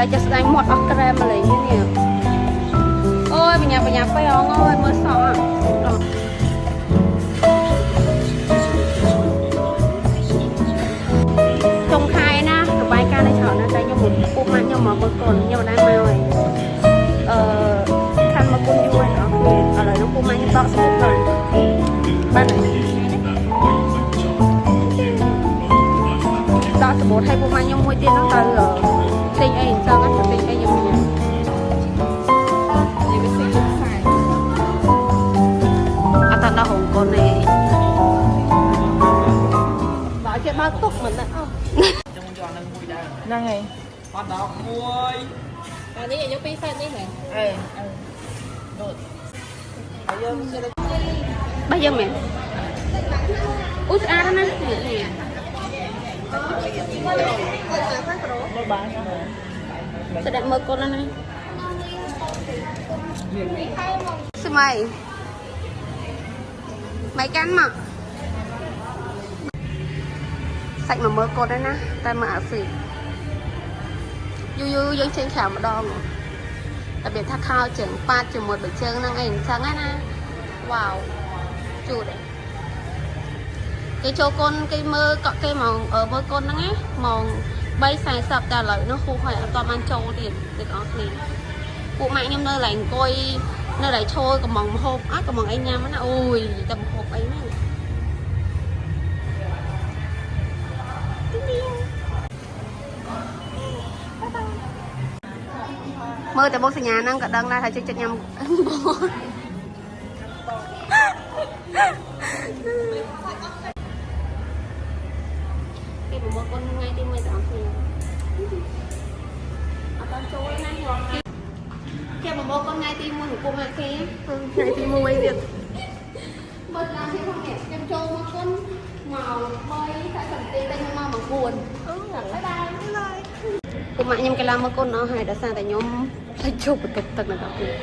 តែចេះស្ដាយមាត់អស់ក្រែមលេងនេះអូយបញ្ញាបៃអងអើយមើលសក់ចុងខែណាសបាយការនៅច្រើនណាស់តែខ្ញុំពុកម៉ាក់ខ្ញុំមកមើលកូនខ្ញុំមិនដែរមកហើយខាងមកគុំយូរហើយឥឡូវនោះពុកម៉ាក់ខ្ញុំតក់ស្គប់ហើយបានហើយតក់សបូតឲ្យពុកម៉ាក់ខ្ញុំមួយទៀតហ្នឹងទៅទិញអីអញ្ចឹងទៅទិញអីខ្ញុំញ៉ាំអត់ដល់ហងកូនទេបើចេះបើទុកមិនដឹងអស់ចង់យកនឹងមួយដែរហ្នឹងហើយអត់ដល់មួយអានេះយកពីសាច់នេះហ៎ដូចហើយយើងបើយើងមែនអូស្អាតណាស់នេះមើលបានស្ដាប់មើលកូនណាស្មៃម៉ៃកាន់មកសាច់មកមើលកូនណាតែមកអាស៊ីយូយើងចេញក្រៅម្ដងតែវាថាខោជើងប៉ាត់ជាមួយបើជើងហ្នឹងអីអញ្ចឹងណាវ៉ាវជូតគេចូលកូនគេមើលកក់គេមកមើលកូនហ្នឹងណាម៉ោង3:40តែឥឡូវនោះគ្រូហើយអត់បានចូលទៀតអ្នកនរគ្នាពួកម៉ាក់ខ្ញុំនៅឡើយអង្គុយនៅឡើយឈរកំងមហូបអត់កំងអីញ៉ាំណាអូយតែមហូបអីហ្នឹងមើលតែបងសញ្ញាហ្នឹងក៏ដឹងដែរថាចិត្តញ៉ាំគេមកមើលកូនថ្ងៃទី1ដល់គ្នាអត់បានចូលណាហ៎គេមកមើលកូនថ្ងៃទី1của cô mẹគេថ្ងៃទី1ទៀតមើលឡើងខ្ញុំផងខ្ញុំចូលមកកូនមក3តែសន្តិតែខ្ញុំមក9បាយបាយពួកម៉ាក់ខ្ញុំគេឡើងមើលកូនអស់ហើយដោយសារតែខ្ញុំភ្លេចជប់បន្ទប់ទឹកនៅដល់ពេលឥ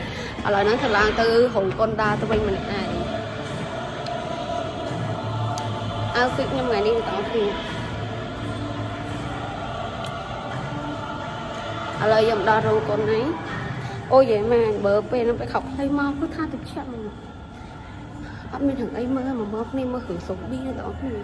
ឡូវហ្នឹងទៅឡើងទៅរោងកូនដើរទៅវិញម្នាក់ឯងអើហ្វិកខ្ញុំថ្ងៃនេះទៅដល់គ្នាឥឡូវខ្ញុំដល់រោងកូនហើយអូយម៉ែបើពេលហ្នឹងไปខកផ្ទៃមកគឺថាទឹកឆាក់អត់មានរឿងអីមើលមកគ្នាមើលគ្រឿងសុំប៊ីដល់គ្នា